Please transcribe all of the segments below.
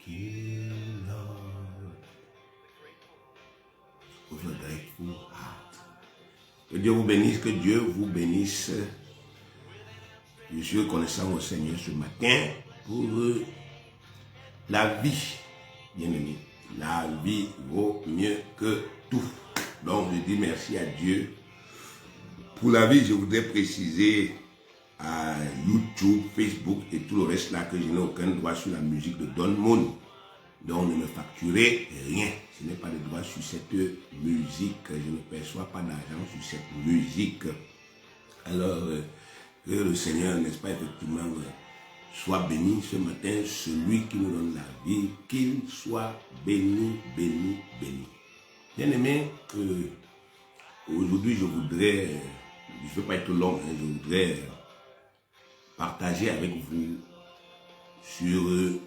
you, Lord, with a grateful heart. Que Dieu vous bénisse, que Dieu vous bénisse. Je suis reconnaissant au Seigneur ce matin pour la vie, bien aimé. La vie vaut mieux que tout. Donc je dis merci à Dieu pour la vie. Je voudrais préciser à YouTube, Facebook et tout le reste là que je n'ai aucun droit sur la musique de Don Moon. Donc ne me facturez rien. Je n'ai pas de droit sur cette musique. Je ne perçois pas d'argent sur cette musique. Alors que le Seigneur, n'est-ce pas, effectivement, soit béni ce matin, celui qui nous donne la vie, qu'il soit béni, béni, béni. Bien aimé, aujourd'hui je voudrais, je ne veux pas être long, je voudrais partager avec vous sur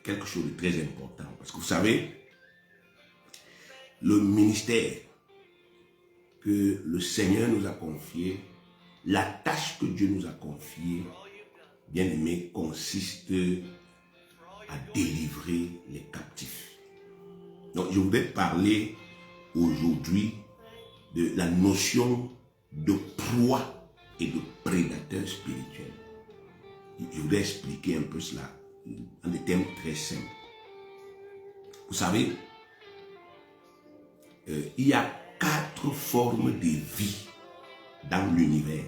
quelque chose de très important. Parce que vous savez, le ministère que le Seigneur nous a confié, la tâche que Dieu nous a confiée, bien aimé, consiste à délivrer les captifs. Donc je voudrais parler aujourd'hui de la notion de proie et de prédateur spirituel. Je voudrais expliquer un peu cela en des termes très simples. Vous savez, il y a 4 formes de vie dans l'univers.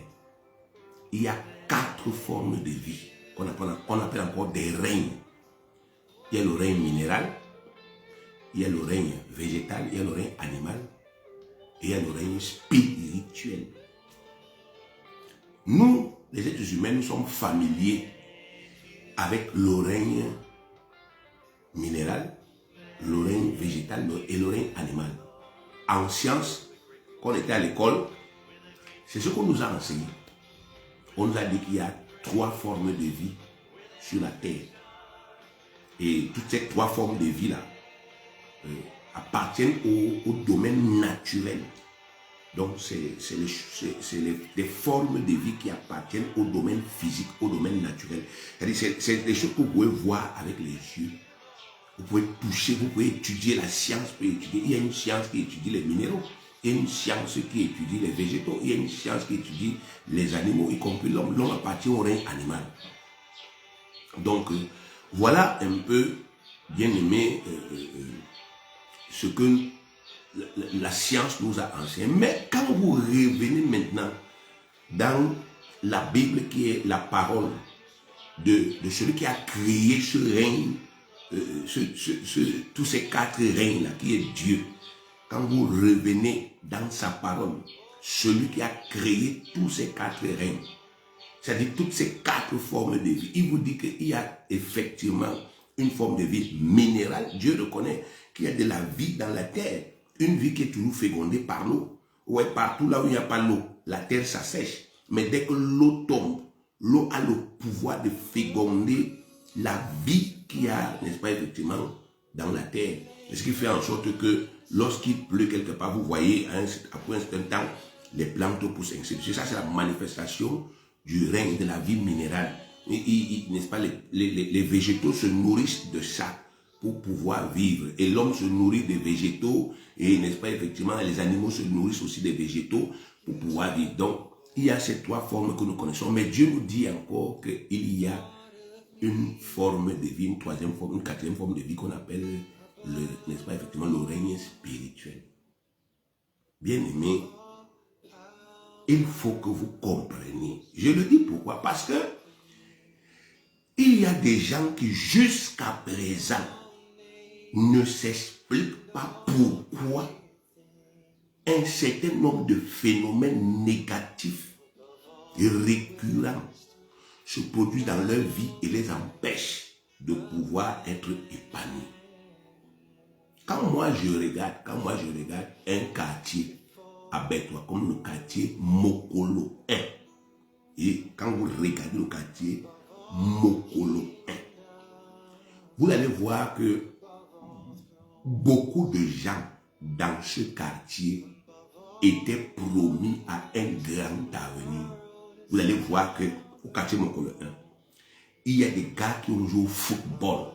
Il y a 4 formes de vie qu'on appelle encore des règnes. Il y a le règne minéral, il y a le règne végétal, il y a le règne animal et il y a le règne spirituel. Nous, les êtres humains, nous sommes familiers avec le règne minéral, le règne végétal et le règne animal. En sciences, quand on était à l'école, c'est ce qu'on nous a enseigné. On nous a dit qu'il y a 3 formes de vie sur la terre. Et toutes ces 3 formes de vie-là appartiennent au domaine naturel. Donc, c'est des formes de vie qui appartiennent au domaine physique, au domaine naturel. C'est des choses que vous pouvez voir avec les yeux. Vous pouvez toucher, vous pouvez étudier la science. Il y a une science qui étudie les minéraux. Il y a une science qui étudie les végétaux. Il y a une science qui étudie les animaux, y compris l'homme. L'homme appartient au règne animal. Donc, voilà un peu, bien aimé, ce que la science nous a enseigné. Mais quand vous revenez maintenant dans la Bible qui est la parole de celui qui a créé ce règne, tous ces 4 règnes-là, qui est Dieu, quand vous revenez dans sa parole, celui qui a créé tous ces 4 règnes, c'est-à-dire toutes ces 4 formes de vie, il vous dit qu'il y a effectivement une forme de vie minérale. Dieu reconnaît qu'il y a de la vie dans la terre, une vie qui est toujours fécondée par l'eau. Ouais, partout là où il n'y a pas l'eau, la terre s'assèche. Mais dès que l'eau tombe, l'eau a le pouvoir de féconder la vie qu'il y a, n'est-ce pas, effectivement, dans la terre. Et ce qui fait en sorte que lorsqu'il pleut quelque part, vous voyez, après un certain temps, les plantes poussent ainsi. Ça, c'est la manifestation du règne de la vie minérale. N'est-ce pas, les végétaux se nourrissent de ça pour pouvoir vivre. Et l'homme se nourrit des végétaux, et n'est-ce pas, effectivement, les animaux se nourrissent aussi des végétaux pour pouvoir vivre. Donc, il y a ces 3 formes que nous connaissons. Mais Dieu nous dit encore qu'il y a une forme de vie, une 3e forme, une 4e forme de vie qu'on appelle, n'est-ce pas, effectivement, le règne spirituel. Bien aimé, il faut que vous compreniez. Je le dis pourquoi? Parce que il y a des gens qui jusqu'à présent ne s'expliquent pas pourquoi un certain nombre de phénomènes négatifs et récurrents se produisent dans leur vie et les empêchent de pouvoir être épanouis. Quand moi je regarde un quartier à Bétois, comme le quartier Mokolo 1, et quand vous regardez le quartier Mokolo 1, vous allez voir que beaucoup de gens dans ce quartier étaient promis à un grand avenir. Vous allez voir que au quartier Mokolo 1, il y a des gars qui ont joué au football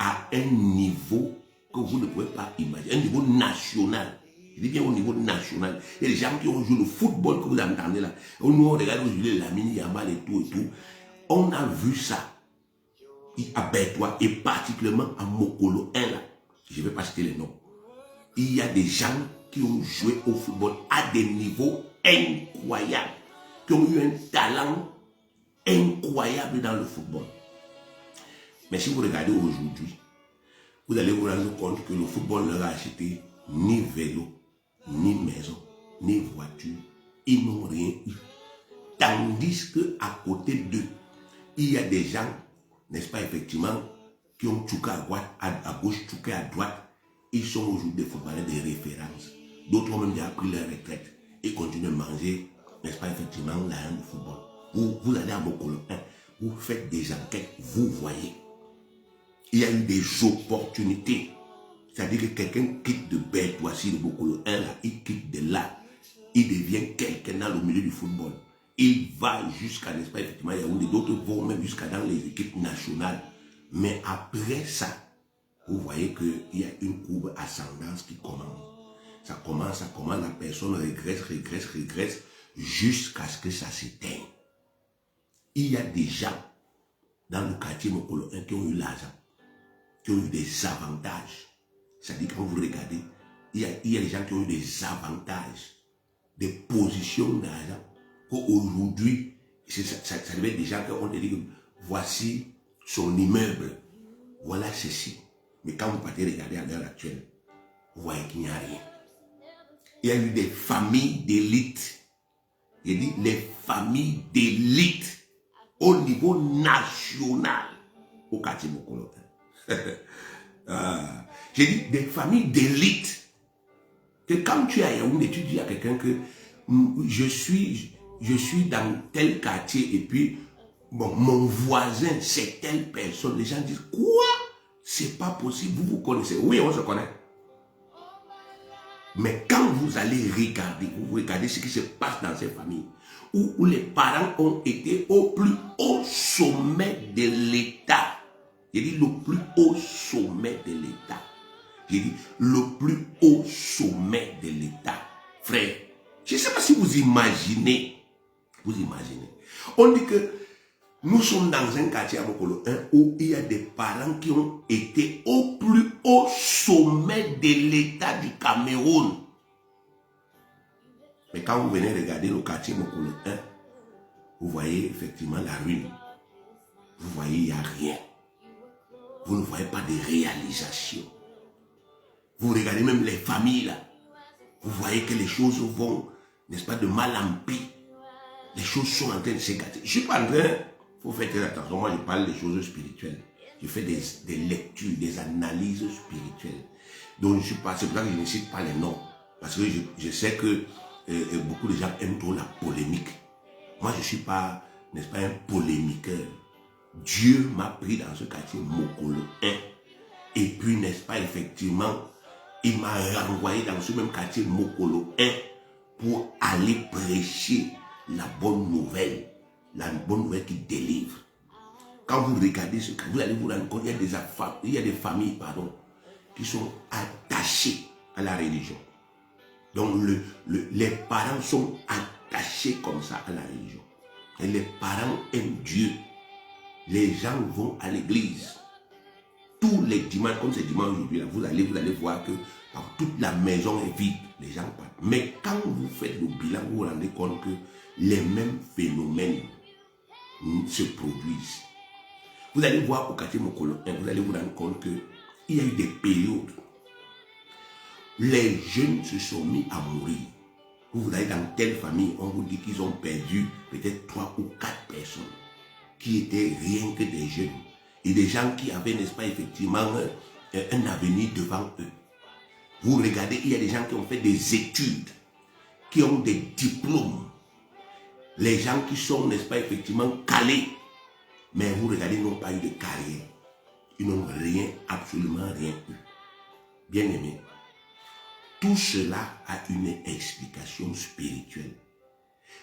à un niveau que vous ne pouvez pas imaginer, un niveau national. Je dis bien au niveau national. Il y a des gens qui ont joué le football que vous entendez là. Nous, on regarde aujourd'hui Lamine Yamal et tout et tout. On a vu ça à Bertois et particulièrement à Mokolo 1 là. Je ne vais pas citer les noms. Il y a des gens qui ont joué au football à des niveaux incroyables, qui ont eu un talent incroyable dans le football. Mais si vous regardez aujourd'hui, vous allez vous rendre compte que le football ne leur a acheté ni vélo, ni maison, ni voiture. Ils n'ont rien eu. Tandis qu'à côté d'eux, il y a des gens, n'est-ce pas, effectivement, qui ont tchouké à droite, à gauche, tchouké à droite. Ils sont aujourd'hui des footballeurs de référence. D'autres ont même déjà pris leur retraite et continuent de manger, n'est-ce pas, effectivement, l'argent du football. Vous allez à Mokolo 1, vous faites des enquêtes, vous voyez. Il y a eu des opportunités. C'est-à-dire que quelqu'un quitte de Bertois, de Mokolo 1, là, il quitte de là. Il devient quelqu'un dans le milieu du football. Il va jusqu'à, n'est-ce pas, effectivement, Yaoundé. D'autres vont même jusqu'à dans les équipes nationales. Mais après ça, vous voyez qu'il y a une courbe ascendante qui commence. Ça commence, la personne régresse, jusqu'à ce que ça s'éteigne. Il y a des gens dans le quartier Mokolo 1 qui ont eu l'argent, qui ont eu des avantages. C'est-à-dire quand vous regardez, il y a des gens qui ont eu des avantages, des positions d'argent, qu'aujourd'hui, ça devait être des gens qui ont dit, voici son immeuble, voilà ceci. Mais quand vous partez regarder à l'heure actuelle, vous voyez qu'il n'y a rien. Il y a eu des familles d'élite. Il dit les familles d'élite au niveau national au quartier Mokolo. J'ai dit des familles d'élite. Que quand tu es à Yaoundé, tu dis à quelqu'un que je suis dans tel quartier et puis bon, mon voisin c'est telle personne. Les gens disent quoi? C'est pas possible, vous connaissez. Oui, on se connaît. Mais quand vous allez regarder, vous regardez ce qui se passe dans ces familles, où les parents ont été au plus haut sommet de l'État. J'ai dit le plus haut sommet de l'État. J'ai dit le plus haut sommet de l'État. Frère, je ne sais pas si vous imaginez. On dit que nous sommes dans un quartier à Mokolo 1 où il y a des parents qui ont été au plus haut sommet de l'État du Cameroun. Mais quand vous venez regarder le quartier Mokolo 1, vous voyez effectivement la ruine. Vous voyez, il n'y a rien. Vous ne voyez pas de réalisation. Vous regardez même les familles là. Vous voyez que les choses vont, n'est-ce pas, de mal en pis. Les choses sont en train de s'écarter. Je ne suis pas en train, il faut faire très attention. Moi, je parle des choses spirituelles. Je fais des lectures, des analyses spirituelles. Donc, je suis pas, c'est pour ça que je ne cite pas les noms. Parce que je sais que beaucoup de gens aiment trop la polémique. Moi, je ne suis pas, n'est-ce pas, un polémiqueur. Dieu m'a pris dans ce quartier Mokolo 1. Et puis, n'est-ce pas, effectivement, il m'a renvoyé dans ce même quartier Mokolo 1 pour aller prêcher la bonne nouvelle qui délivre. Quand vous regardez ce cas, vous allez vous rendre compte, il y a des familles, qui sont attachées à la religion. Donc les parents sont attachés comme ça à la religion. Et les parents aiment Dieu. Les gens vont à l'église. Tous les dimanches, comme c'est dimanche aujourd'hui, là, vous allez voir que toute la maison est vide. Les gens partent. Mais quand vous faites le bilan, vous vous rendez compte que les mêmes phénomènes se produisent. Vous allez voir au quartier Mokolo 1, vous allez vous rendre compte qu'il y a eu des périodes. Les jeunes se sont mis à mourir. Vous allez dans telle famille, on vous dit qu'ils ont perdu peut-être 3 ou 4 personnes qui étaient rien que des jeunes. Et des gens qui avaient, n'est-ce pas, effectivement, un avenir devant eux. Vous regardez, il y a des gens qui ont fait des études, qui ont des diplômes. Les gens qui sont, n'est-ce pas, effectivement, calés. Mais vous regardez, ils n'ont pas eu de carrière. Ils n'ont rien, absolument rien eu. Bien aimé. Tout cela a une explication spirituelle.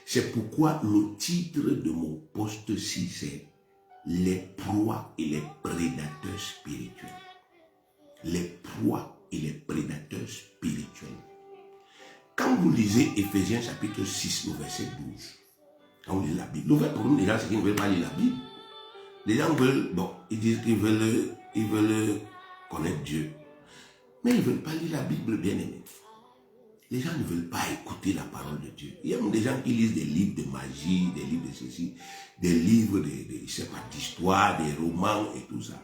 C'est pourquoi le titre de mon post-ci, c'est les proies et les prédateurs spirituels. les proies et les prédateurs spirituels. Quand vous lisez Éphésiens chapitre 6, le verset 12, quand vous lisez la Bible, le vrai problème des gens, c'est qu'ils ne veulent pas lire la Bible. Les gens veulent, bon, ils disent qu'ils veulent connaître Dieu. Mais ils ne veulent pas lire la Bible, bien aimé. Les gens ne veulent pas écouter la parole de Dieu. Il y a même des gens qui lisent des livres de magie, des livres de ceci, des livres je sais pas, d'histoire, des romans et tout ça.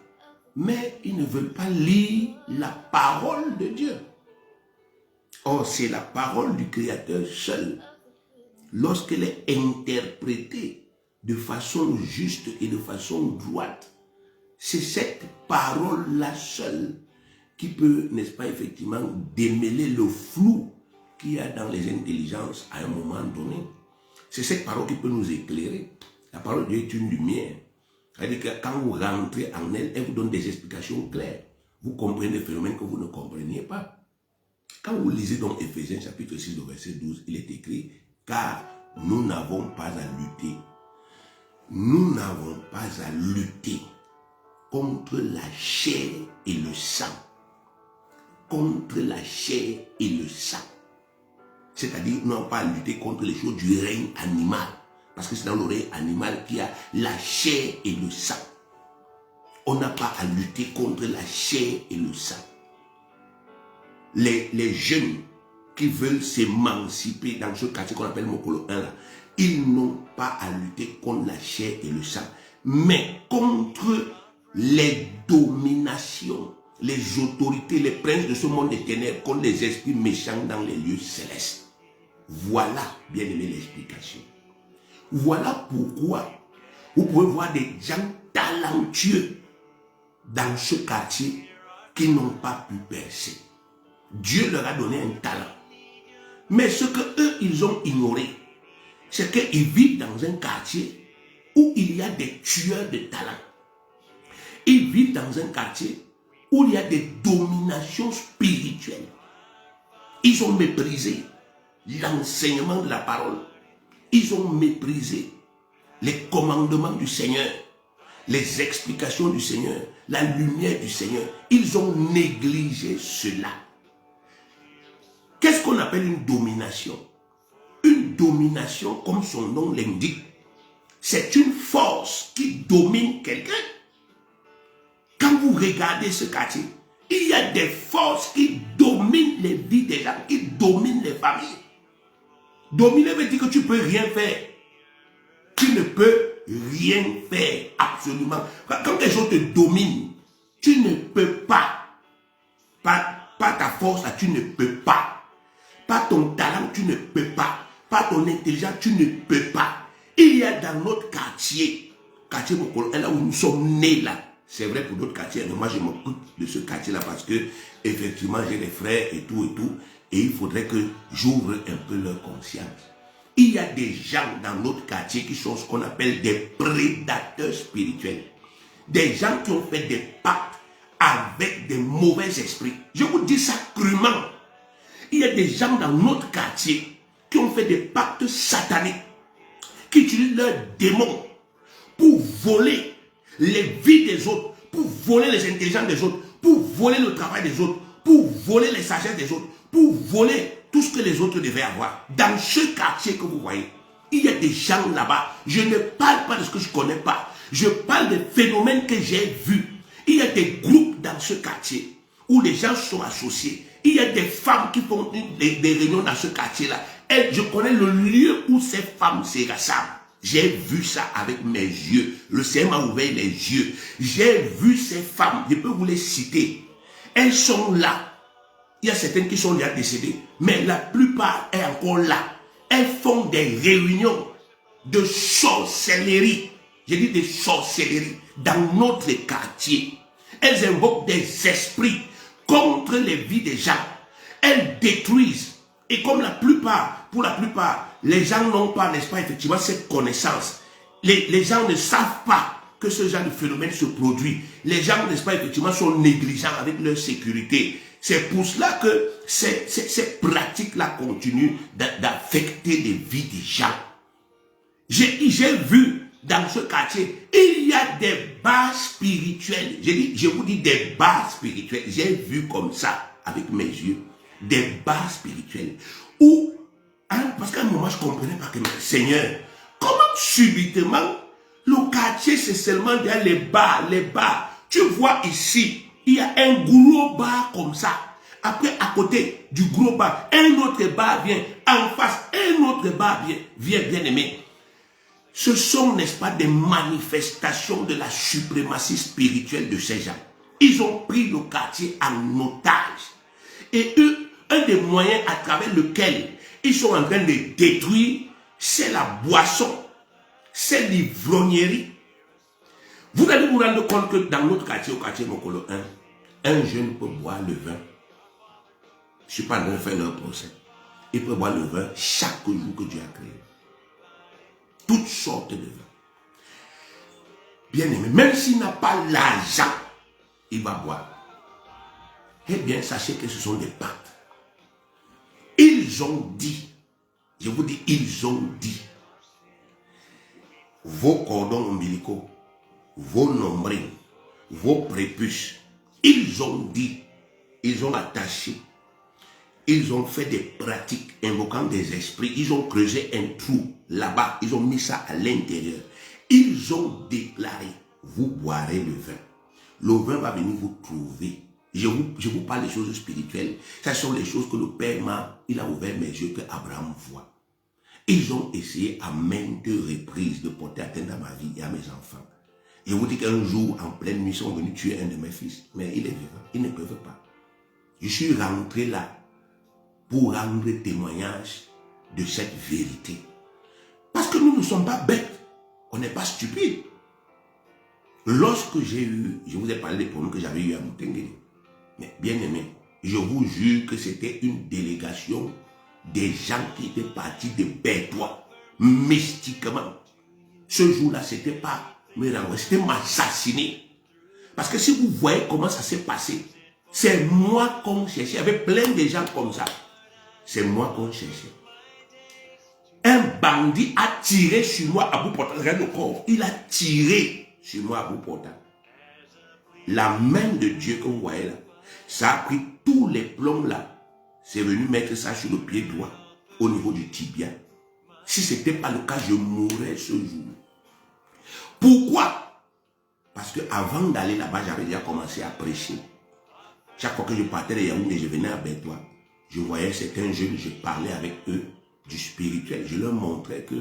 Mais ils ne veulent pas lire la parole de Dieu. Or, c'est la parole du Créateur seul. Lorsqu'elle est interprétée de façon juste et de façon droite, c'est cette parole-là seule qui peut, n'est-ce pas, effectivement, démêler le flou qu'il y a dans les intelligences à un moment donné. C'est cette parole qui peut nous éclairer. La parole de Dieu est une lumière. C'est-à-dire que quand vous rentrez en elle, elle vous donne des explications claires. Vous comprenez des phénomènes que vous ne compreniez pas. Quand vous lisez donc Éphésiens chapitre 6, verset 12, il est écrit « Car nous n'avons pas à lutter. Nous n'avons pas à lutter contre la chair et le sang. » Contre la chair et le sang. C'est-à-dire, nous n'avons pas à lutter contre les choses du règne animal. Parce que c'est dans le règne animal qu'il y a la chair et le sang. On n'a pas à lutter contre la chair et le sang. Les jeunes qui veulent s'émanciper dans ce quartier qu'on appelle Mokolo 1, là, ils n'ont pas à lutter contre la chair et le sang, mais contre les dominations, les autorités, les princes de ce monde des ténèbres, contre les esprits méchants dans les lieux célestes. Voilà, bien aimé, l'explication. Voilà pourquoi vous pouvez voir des gens talentueux dans ce quartier qui n'ont pas pu percer. Dieu leur a donné un talent. Mais ce que eux, ils ont ignoré, c'est qu'ils vivent dans un quartier où il y a des tueurs de talent. Ils vivent dans un quartier où il y a des dominations spirituelles. Ils ont méprisé l'enseignement de la parole. Ils ont méprisé les commandements du Seigneur, les explications du Seigneur, la lumière du Seigneur. Ils ont négligé cela. Qu'est-ce qu'on appelle une domination? Une domination, comme son nom l'indique, c'est une force qui domine quelqu'un. Quand vous regardez ce quartier, il y a des forces qui dominent les vies des gens, qui dominent les familles. Dominer veut dire que tu ne peux rien faire. Tu ne peux rien faire, absolument. Quand les gens te dominent, tu ne peux pas. Pas ta force, là, tu ne peux pas. Pas ton talent, tu ne peux pas. Pas ton intelligence, tu ne peux pas. Il y a dans notre quartier Mokolo, là où nous sommes nés là. C'est vrai pour d'autres quartiers, mais moi je m'occupe de ce quartier-là parce que, effectivement, j'ai des frères et tout, et il faudrait que j'ouvre un peu leur conscience. Il y a des gens dans notre quartier qui sont ce qu'on appelle des prédateurs spirituels. Des gens qui ont fait des pactes avec des mauvais esprits. Je vous dis ça crûment. Il y a des gens dans notre quartier qui ont fait des pactes sataniques, qui utilisent leurs démons pour voler les vies des autres, pour voler les intelligences des autres, pour voler le travail des autres, pour voler les sagesses des autres, pour voler tout ce que les autres devaient avoir. Dans ce quartier que vous voyez, il y a des gens là-bas. Je ne parle pas de ce que je ne connais pas. Je parle des phénomènes que j'ai vus. Il y a des groupes dans ce quartier où les gens sont associés. Il y a des femmes qui font des réunions dans ce quartier-là. Et je connais le lieu où ces femmes se rassemblent. J'ai vu ça avec mes yeux. Le Seigneur m'a ouvert les yeux. J'ai vu ces femmes. Je peux vous les citer. Elles sont là. Il y a certaines qui sont déjà décédées. Mais la plupart sont encore là. Elles font des réunions de sorcellerie. J'ai dit des sorcelleries dans notre quartier. Elles invoquent des esprits contre les vies des gens. Elles détruisent. Et comme pour la plupart, les gens n'ont pas, n'est-ce pas, effectivement, cette connaissance. Les gens ne savent pas que ce genre de phénomène se produit. Les gens, n'est-ce pas, effectivement, sont négligents avec leur sécurité. C'est pour cela que ces pratiques-là continuent d'affecter les vies des gens. J'ai vu dans ce quartier, il y a des bars spirituels. Je vous dis des bars spirituels. J'ai vu comme ça, avec mes yeux, des bars spirituels. Où, parce qu'à un moment, je ne comprenais pas que, Seigneur, comment subitement, le quartier, c'est seulement dans les bars. Tu vois ici, il y a un gros bar comme ça. Après, à côté du gros bar, un autre bar vient. En face, un autre bar vient, bien aimé. Ce sont, n'est-ce pas, des manifestations de la suprématie spirituelle de ces gens. Ils ont pris le quartier en otage. Et eux, un des moyens à travers lequel ils sont en train de détruire, c'est la boisson, c'est l'ivrognerie. Vous allez vous rendre compte que dans notre quartier, au quartier Mokolo 1, un jeune peut boire le vin. Je ne suis pas en train de faire leur procès. Il peut boire le vin chaque jour que Dieu a créé. Toutes sortes de vin. Bien aimé, même s'il n'a pas l'argent, il va boire. Eh bien, sachez que ce sont des pactes. Ils ont dit, je vous dis, ils ont dit, vos cordons ombilicaux, vos nombrils, vos prépuces, ils ont dit, ils ont attaché, ils ont fait des pratiques invoquant des esprits, ils ont creusé un trou là-bas, ils ont mis ça à l'intérieur. Ils ont déclaré, vous boirez le vin. Le vin va venir vous trouver. Je vous parle des choses spirituelles. Ce sont les choses que le Père il a ouvert mes yeux, que Abraham voit. Ils ont essayé à maintes reprises de porter atteinte à ma vie et à mes enfants. Je vous dis qu'un jour, en pleine nuit, ils sont venus tuer un de mes fils. Mais il est vivant, ils ne peuvent pas. Je suis rentré là pour rendre témoignage de cette vérité. Parce que nous ne sommes pas bêtes, on n'est pas stupides. Lorsque j'ai eu, je vous ai parlé des problèmes que j'avais eu à Moutengue, mais bien aimé, je vous jure que c'était une délégation des gens qui étaient partis de Bédois, mystiquement. Ce jour-là, c'était pas me renvoyer, c'était m'assassiner. Parce que si vous voyez comment ça s'est passé, c'est moi qu'on cherchait. Il y avait plein de gens comme ça. C'est moi qu'on cherchait. Un bandit a tiré sur moi à bout portant. Regarde le corps. Il a tiré sur moi à bout portant. La main de Dieu que vous voyez là, ça a pris tous les plombs là. C'est venu mettre ça sur le pied droit, au niveau du tibia. Si ce n'était pas le cas, je mourrais ce jour. Pourquoi? Parce qu'avant d'aller là-bas, j'avais déjà commencé à prêcher. Chaque fois que je partais de Yaoundé, je venais à Bédois. Je voyais certains jeunes, je parlais avec eux du spirituel. Je leur montrais que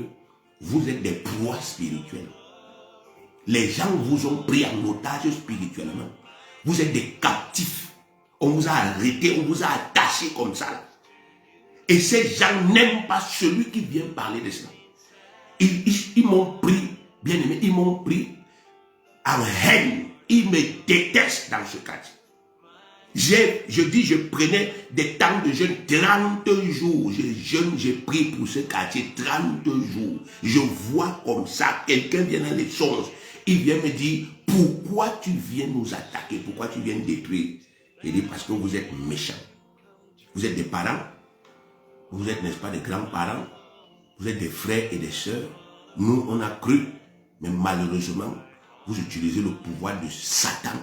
vous êtes des proies spirituelles. Les gens vous ont pris en otage spirituellement. Vous êtes des captifs. On vous a arrêté, on vous a attaché comme ça. Et ces gens n'aiment pas celui qui vient parler de cela. Ils m'ont pris, bien aimé, ils m'ont pris en haine. Ils me détestent dans ce quartier. Je prenais des temps de jeûne 30 jours. Je jeûne, j'ai pris pour ce quartier 30 jours. Je vois comme ça, quelqu'un vient dans les songes. Il vient me dire, pourquoi tu viens nous attaquer? Pourquoi tu viens détruire? Je dis, parce que vous êtes méchants. Vous êtes des parents. Vous êtes, n'est-ce pas, des grands-parents. Vous êtes des frères et des sœurs. Nous, on a cru. Mais malheureusement, vous utilisez le pouvoir de Satan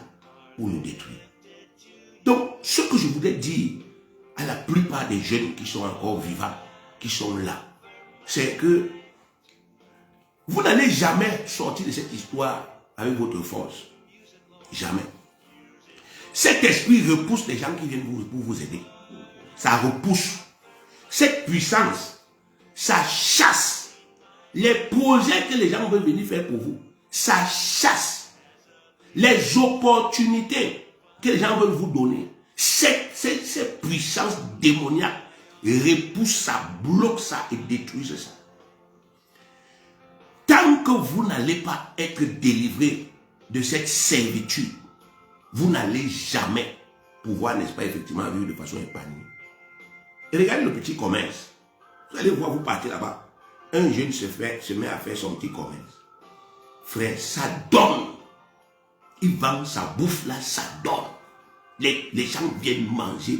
pour nous détruire. Donc, ce que je voulais dire à la plupart des jeunes qui sont encore vivants, qui sont là, c'est que vous n'allez jamais sortir de cette histoire avec votre force. Jamais. Cet esprit repousse les gens qui viennent pour vous aider. Ça repousse. Cette puissance, ça chasse les projets que les gens veulent venir faire pour vous. Ça chasse les opportunités que les gens veulent vous donner. Cette puissance démoniaque repousse ça, bloque ça et détruit ça. Tant que vous n'allez pas être délivré de cette servitude, vous n'allez jamais pouvoir, n'est-ce pas, effectivement, vivre de façon épanouie. Et regardez le petit commerce. Vous allez voir, vous partez là-bas. Un jeune se met à faire son petit commerce. Frère, ça donne. Il vend sa bouffe là, ça donne. Les gens viennent manger.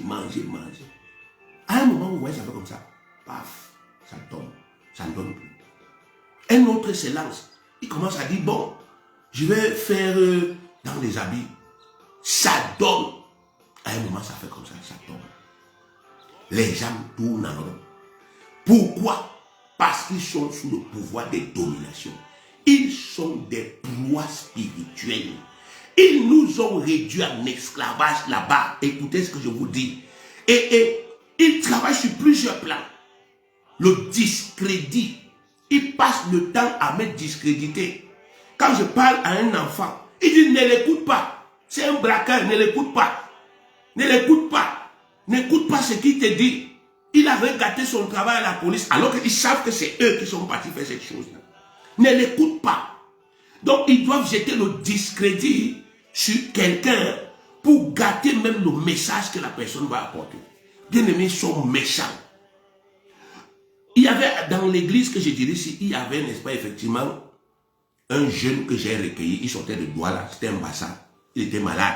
À un moment, vous voyez, ça fait comme ça. Paf, ça tombe. Ça ne donne plus. Un autre se lance. Il commence à dire, bon, je vais faire dans les habits. Ça donne. À un moment, ça fait comme ça tombe. Les gens tournent en rond. Pourquoi? Parce qu'ils sont sous le pouvoir des dominations. Ils sont des proies spirituelles. Ils nous ont réduits en esclavage là-bas. Écoutez ce que je vous dis. Et ils travaillent sur plusieurs plans. Le discrédit. Ils passent le temps à me discréditer. Quand je parle à un enfant, il dit ne l'écoute pas. C'est un braqueur, ne l'écoute pas. Ne l'écoute pas. N'écoute pas ce qu'il te dit. Il avait gâté son travail à la police alors qu'ils savent que c'est eux qui sont partis faire cette chose-là. Ne l'écoute pas. Donc ils doivent jeter le discrédit sur quelqu'un pour gâter même le message que la personne va apporter. Bien-aimés, ils sont méchants. Il y avait dans l'église que je dirais ici, il y avait, n'est-ce pas, effectivement, un jeune que j'ai recueilli. Il sortait de Douala, c'était un bassin. Il était malade.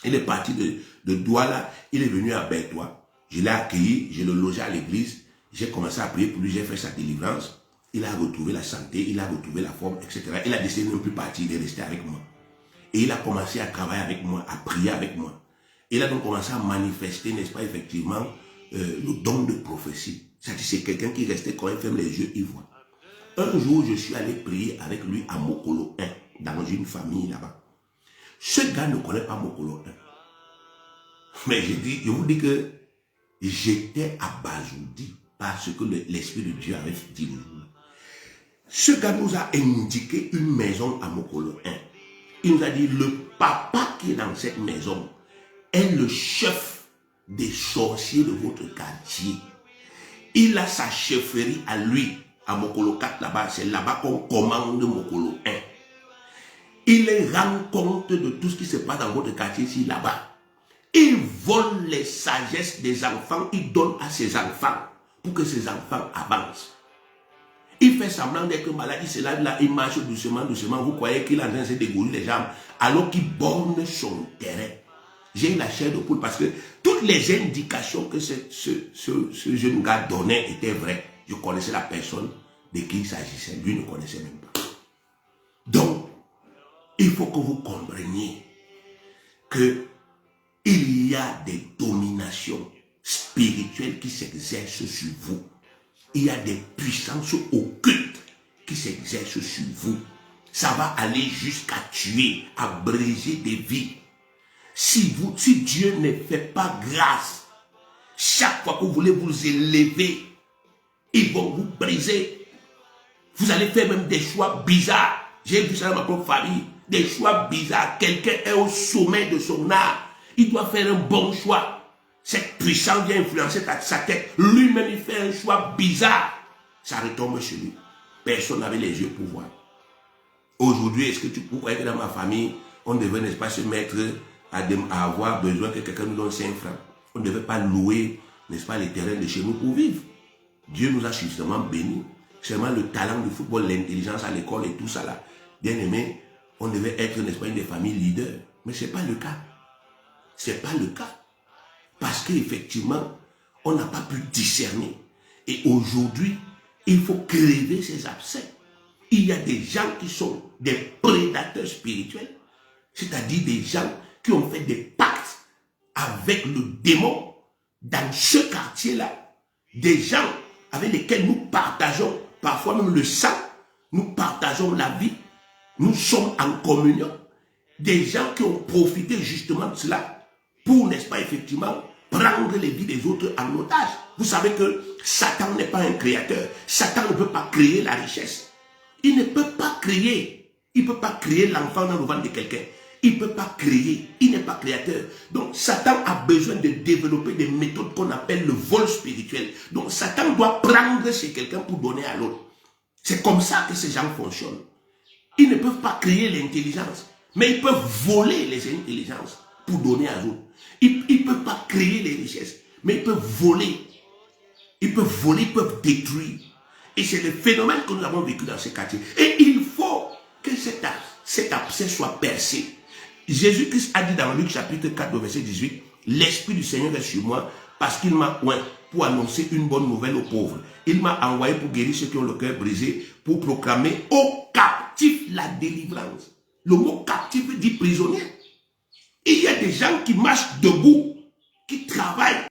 Il est parti de Douala, il est venu à Bertois. Je l'ai accueilli, je le logeais à l'église. J'ai commencé à prier pour lui, j'ai fait sa délivrance. Il a retrouvé la santé, il a retrouvé la forme, etc. Il a décidé de ne plus partir, il est resté avec moi. Et il a commencé à travailler avec moi, à prier avec moi. Il a donc commencé à manifester, n'est-ce pas, effectivement, le don de prophétie. C'est-à-dire c'est quelqu'un qui restait quand il ferme les yeux, il voit. Un jour, je suis allé prier avec lui à Mokolo 1, dans une famille là-bas. Ce gars ne connaît pas Mokolo 1. Mais je vous dis que j'étais abasourdi par ce que l'Esprit de Dieu avait dit le jour. Ce gars nous a indiqué une maison à Mokolo 1. Il nous a dit, le papa qui est dans cette maison est le chef des sorciers de votre quartier. Il a sa chefferie à lui, à Mokolo 4 là-bas. C'est là-bas qu'on commande Mokolo 1. Il rend compte de tout ce qui se passe dans votre quartier ici, là-bas. Il vole les sagesses des enfants, il donne à ses enfants pour que ses enfants avancent. Il fait semblant d'être malade, il se lève là, il marche doucement, doucement. Vous croyez qu'il est en train de se dégourdir les jambes alors qu'il borne son terrain. J'ai eu la chair de poule parce que toutes les indications que ce jeune gars donnait étaient vraies. Je connaissais la personne de qui il s'agissait, lui ne connaissait même pas. Donc, il faut que vous compreniez que il y a des dominations spirituelles qui s'exercent sur vous. Il y a des puissances occultes qui s'exercent sur vous. Ça va aller jusqu'à tuer, à briser des vies. Si Dieu ne fait pas grâce, chaque fois que vous voulez vous élever, ils vont vous briser. Vous allez faire même des choix bizarres. J'ai vu ça dans ma propre famille. Des choix bizarres. Quelqu'un est au sommet de son art. Il doit faire un bon choix. Cette puissance vient influencer sa tête. Lui-même, il fait un choix bizarre. Ça retombe chez lui. Personne n'avait les yeux pour voir. Aujourd'hui, est-ce que vous croyez que dans ma famille, on devait, n'est-ce pas, se mettre à avoir besoin que quelqu'un nous donne 5 francs? On ne devait pas louer, n'est-ce pas, les terrains de chez nous pour vivre. Dieu nous a suffisamment bénis. Seulement le talent du football, l'intelligence à l'école et tout ça là. Bien aimé, on devait être, n'est-ce pas, une des familles leaders. Mais ce n'est pas le cas. Ce n'est pas le cas. Parce qu'effectivement, on n'a pas pu discerner. Et aujourd'hui, il faut crever ces abcès. Il y a des gens qui sont des prédateurs spirituels. C'est-à-dire des gens qui ont fait des pactes avec le démon dans ce quartier-là. Des gens avec lesquels nous partageons parfois même le sang. Nous partageons la vie. Nous sommes en communion. Des gens qui ont profité justement de cela pour, n'est-ce pas, effectivement, prendre les vies des autres en otage. Vous savez que Satan n'est pas un créateur. Satan ne peut pas créer la richesse. Il ne peut pas créer. Il ne peut pas créer l'enfant dans le ventre de quelqu'un. Il ne peut pas créer. Il n'est pas créateur. Donc Satan a besoin de développer des méthodes qu'on appelle le vol spirituel. Donc Satan doit prendre chez quelqu'un pour donner à l'autre. C'est comme ça que ces gens fonctionnent. Ils ne peuvent pas créer l'intelligence, mais ils peuvent voler les intelligences pour donner à l'autre. Ils ne peuvent pas créer les richesses, mais ils peuvent voler. Ils peuvent voler, ils peuvent détruire. Et c'est le phénomène que nous avons vécu dans ces quartiers. Et il faut que cet abcès soit percé. Jésus-Christ a dit dans Luc chapitre 4, verset 18, « L'Esprit du Seigneur est sur moi parce qu'il m'a oint pour annoncer une bonne nouvelle aux pauvres. Il m'a envoyé pour guérir ceux qui ont le cœur brisé, pour proclamer aux captifs la délivrance. Le mot captif dit prisonnier. Et il y a des gens qui marchent debout, qui travaillent